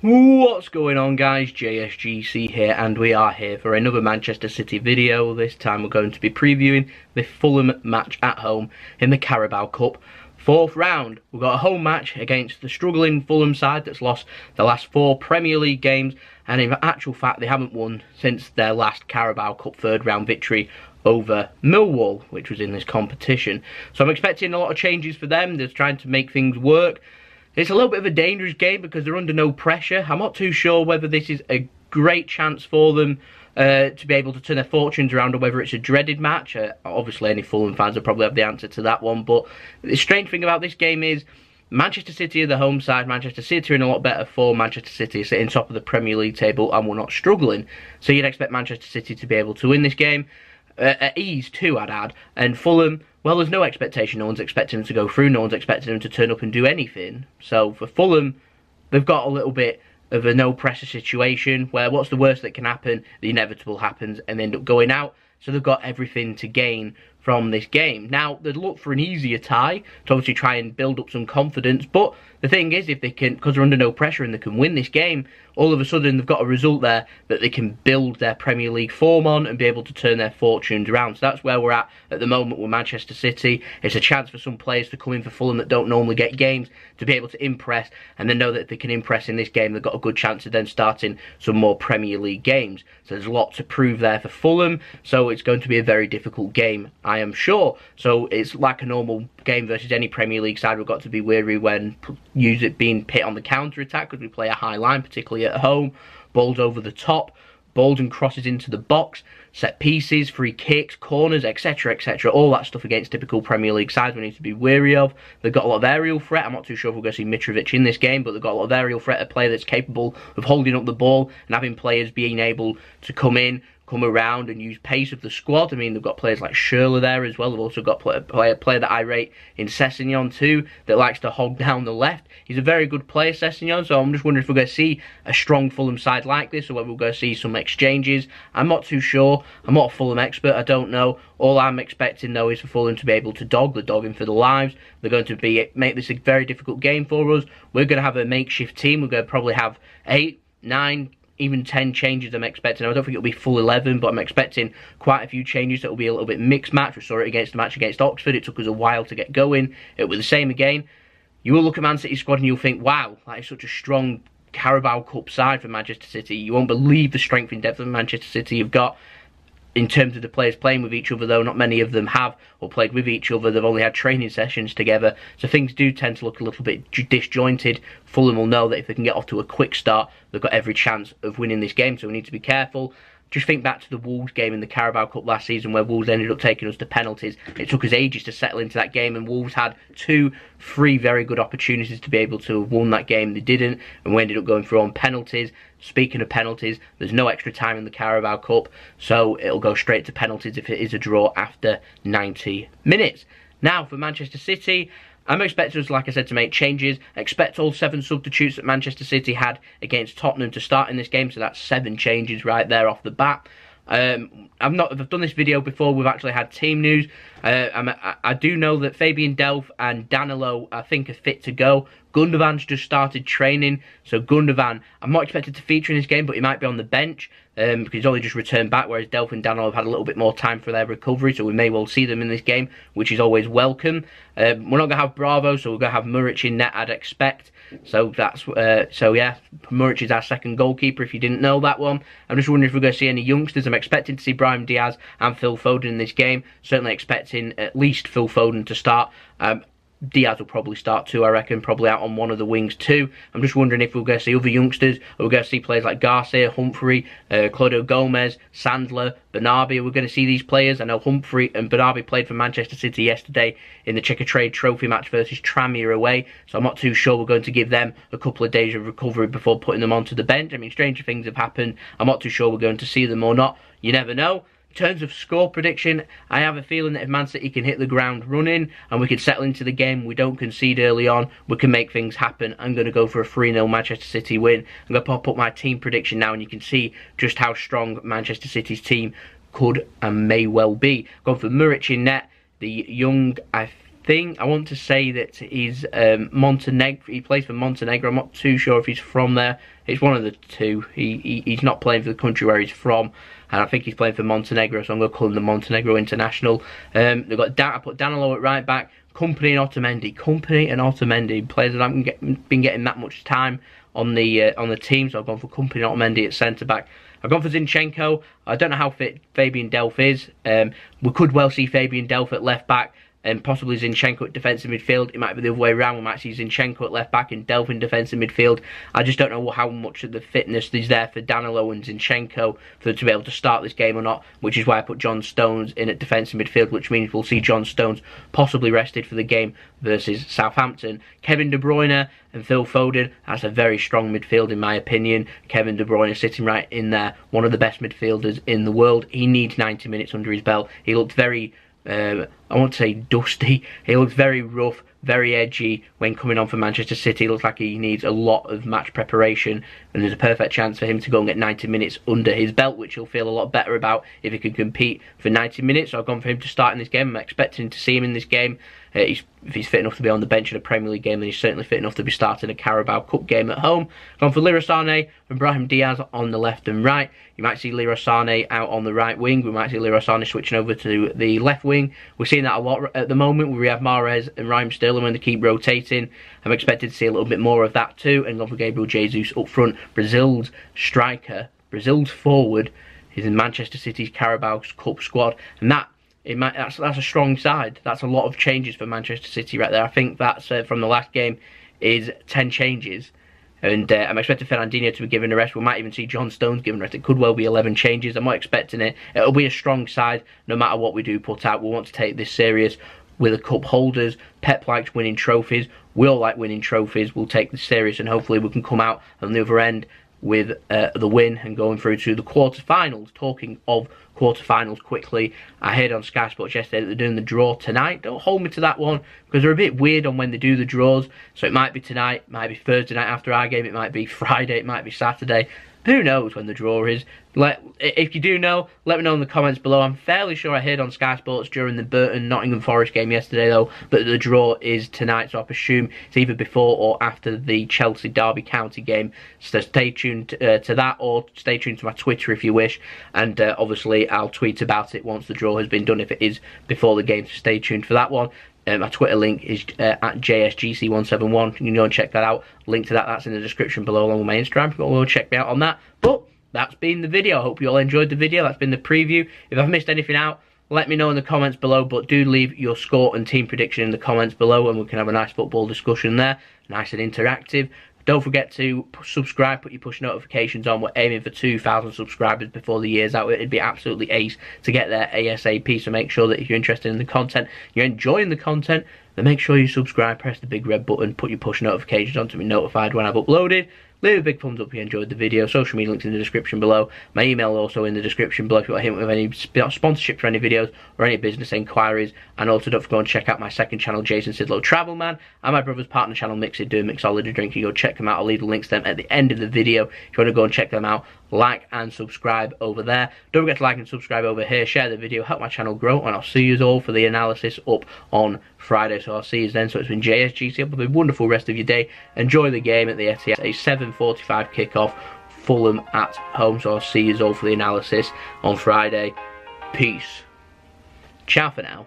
What's going on, guys? JSGC here, and we are here for another Manchester City video. This time we're going to be previewing the Fulham match at home in the Carabao Cup. Fourth round, we've got a home match against the struggling Fulham side that's lost the last 4 Premier League games, and in actual fact they haven't won since their last Carabao Cup third round victory over Millwall, which was in this competition. So I'm expecting a lot of changes for them. They're trying to make things work. It's a little bit of a dangerous game because they're under no pressure. I'm not too sure whether this is a great chance for them to be able to turn their fortunes around, or whether it's a dreaded match. Obviously, any Fulham fans will probably have the answer to that one. But the strange thing about this game is Manchester City are the home side. Manchester City are in a lot better form. Manchester City are sitting top of the Premier League table, and we're not struggling. So you'd expect Manchester City to be able to win this game. At ease too, I'd add. And Fulham, well, there's no expectation. No one's expecting them to go through. No one's expecting them to turn up and do anything. So for Fulham, they've got a little bit of a no-pressure situation where what's the worst that can happen? The inevitable happens and they end up going out. So they've got everything to gain from this game. Now, they'd look for an easier tie to obviously try and build up some confidence. But the thing is, if they can, because they're under no pressure and they can win this game, all of a sudden they've got a result there that they can build their Premier League form on and be able to turn their fortunes around. So that's where we're at the moment with Manchester City. It's a chance for some players to come in for Fulham that don't normally get games to be able to impress, and they know that if they can impress in this game, they've got a good chance of then starting some more Premier League games. So there's a lot to prove there for Fulham, so it's going to be a very difficult game, I am sure. So it's like a normal game versus any Premier League side. We've got to be wary when being pit on the counter-attack, because we play a high line, particularly at home. Balls over the top, balls and crosses into the box, set pieces, free kicks, corners, etc, etc. All that stuff against typical Premier League sides we need to be wary of. They've got a lot of aerial threat. I'm not too sure if we're going to see Mitrovic in this game, but they've got a lot of aerial threat, a player that's capable of holding up the ball and having players being able to come in, come around and use pace of the squad. I mean, they've got players like Schürrle there as well. They've also got a player that I rate in Sessegnon too, that likes to hog down the left. He's a very good player, Sessegnon, so I'm just wondering if we're going to see a strong Fulham side like this, or whether we're going to see some exchanges. I'm not too sure. I'm not a Fulham expert, I don't know. All I'm expecting, though, is for Fulham to be able to dog the dogging for the lives. They're going to make this a very difficult game for us. We're going to have a makeshift team. We're going to probably have 8, 9, even 10 changes I'm expecting. I don't think it'll be full 11, but I'm expecting quite a few changes that will be a little bit mixed match. We saw it against the match against Oxford. It took us a while to get going. It was the same again. You will look at Man City's squad and you'll think, wow, that is such a strong Carabao Cup side for Manchester City. You won't believe the strength and depth of Manchester City you've got. In terms of the players playing with each other, though, not many of them have or played with each other. They've only had training sessions together, so things do tend to look a little bit disjointed. Fulham will know that if they can get off to a quick start, they've got every chance of winning this game, so we need to be careful. Just think back to the Wolves game in the Carabao Cup last season, where Wolves ended up taking us to penalties. It took us ages to settle into that game, and Wolves had 2, 3 very good opportunities to be able to have won that game. They didn't, and we ended up going through on penalties. Speaking of penalties, there's no extra time in the Carabao Cup, so it'll go straight to penalties if it is a draw after 90 minutes. Now, for Manchester City, I'm expecting us, like I said, to make changes. Expect all 7 substitutes that Manchester City had against Tottenham to start in this game, so that's 7 changes right there off the bat. I've done this video before. We've actually had team news. I do know that Fabian Delph and Danilo, I think, are fit to go. Gundogan's just started training, so Gundogan, I'm not expected to feature in this game, but he might be on the bench because he's only just returned back, whereas Delph and Danilo have had a little bit more time for their recovery, so we may well see them in this game, which is always welcome. We're not going to have Bravo, so we're going to have Muric in net, I'd expect. So that's yeah, Muric is our second goalkeeper, if you didn't know that one. I'm just wondering if we're going to see any youngsters. I'm expecting to see Brahim Diaz and Phil Foden in this game. Certainly expecting at least Phil Foden to start. Diaz will probably start too, I reckon, probably out on one of the wings too. I'm just wondering if we're going to see other youngsters, or we're going to see players like Garcia, Humphrey, Claudio Gomez, Sandler, Bernabé. We're going to see these players. I know Humphrey and Bernabé played for Manchester City yesterday in the Checkatrade Trophy match versus Tranmere away, so I'm not too sure we're going to give them a couple of days of recovery before putting them onto the bench. I mean, stranger things have happened. I'm not too sure we're going to see them or not. You never know. In terms of score prediction, I have a feeling that if Man City can hit the ground running and we can settle into the game, we don't concede early on, we can make things happen. I'm going to go for a 3-0 Manchester City win. I'm going to pop up my team prediction now, and you can see just how strong Manchester City's team could and may well be. Going for Muric in net, the young, I want to say that he's Montenegro. He plays for Montenegro. I'm not too sure if he's from there. It's one of the two. He's not playing for the country where he's from, and I think he's playing for Montenegro, so I'm going to call him the Montenegro International. They've got I put Danilo at right back, Company and Otamendi. Players that haven't been getting that much time on the team, so I've gone for Company and Otamendi at centre back. I've gone for Zinchenko. I don't know how fit Fabian Delph is. We could well see Fabian Delph at left back and possibly Zinchenko at defensive midfield. It might be the other way around. We might see Zinchenko at left back and Delph in defensive midfield. I just don't know how much of the fitness is there for Danilo and Zinchenko for them to be able to start this game or not, which is why I put John Stones in at defensive midfield, which means we'll see John Stones possibly rested for the game versus Southampton. Kevin De Bruyne and Phil Foden, that's a very strong midfield in my opinion. Kevin De Bruyne sitting right in there, one of the best midfielders in the world. He needs 90 minutes under his belt. He looked very I won't say dusty. He looks very rough, very edgy when coming on for Manchester City. He looks like he needs a lot of match preparation, and there's a perfect chance for him to go and get 90 minutes under his belt, which he'll feel a lot better about if he can compete for 90 minutes. So I've gone for him to start in this game. I'm expecting to see him in this game. If he's fit enough to be on the bench in a Premier League game, then he's certainly fit enough to be starting a Carabao Cup game at home. Gone for Leroy Sané and Brahim Diaz on the left and right. You might see Leroy Sané out on the right wing. We might see Leroy Sané switching over to the left wing. We're seeing that a lot at the moment where we have Mahrez and Raheem Sterling when they keep rotating. I'm expected to see a little bit more of that too. And gone for Gabriel Jesus up front. Brazil's striker, Brazil's forward, is in Manchester City's Carabao Cup squad. And that's a strong side. That's a lot of changes for Manchester City right there. I think that's from the last game is 10 changes. And I'm expecting Fernandinho to be given a rest. We might even see John Stones given a rest. It could well be 11 changes. I'm not expecting it. It'll be a strong side no matter what we do put out. We want to take this serious. We're the cup holders. Pep likes winning trophies. We all like winning trophies. We'll take this serious and hopefully we can come out on the other end with the win and going through to the quarterfinals. Talking of quarterfinals quickly, I heard on Sky Sports yesterday that they're doing the draw tonight. Don't hold me to that one because they're a bit weird on when they do the draws. So it might be tonight, it might be Thursday night after our game, it might be Friday, it might be Saturday. Who knows when the draw is? If you do know, let me know in the comments below. I'm fairly sure I heard on Sky Sports during the Burton-Nottingham Forest game yesterday, though, that the draw is tonight. So I presume it's either before or after the Chelsea Derby County game. So stay tuned to that, or stay tuned to my Twitter if you wish. And obviously, I'll tweet about it once the draw has been done if it is before the game. So stay tuned for that one. My Twitter link is at JSGC171. You can go and check that out. Link to that's in the description below along with my Instagram. You can go check me out on that. But that's been the video. I hope you all enjoyed the video. That's been the preview. If I've missed anything out, let me know in the comments below. But do leave your score and team prediction in the comments below, and we can have a nice football discussion there. Nice and interactive. Don't forget to subscribe, put your push notifications on. We're aiming for 2,000 subscribers before the year's out. It'd be absolutely ace to get there ASAP. So make sure that if you're interested in the content, you're enjoying the content, then make sure you subscribe, press the big red button, put your push notifications on to be notified when I've uploaded. Leave a big thumbs up if you enjoyed the video. Social media links in the description below. My email also in the description below if you want to hit me with any sponsorships for any videos or any business inquiries. And also don't forget to check out my second channel, Jason Sidlow Travel Man, and my brother's partner channel, Mix It, doing Mixology Drink. You go check them out. I'll leave the links to them at the end of the video. If you want to go and check them out, like and subscribe over there. Don't forget to like and subscribe over here. Share the video, help my channel grow, and I'll see you all for the analysis up on Friday. So I'll see you then. So it's been JSGC. Have a wonderful rest of your day. Enjoy the game at the Etihad. A 7:45 kickoff. Fulham at home. So I'll see you all for the analysis on Friday. Peace. Ciao for now.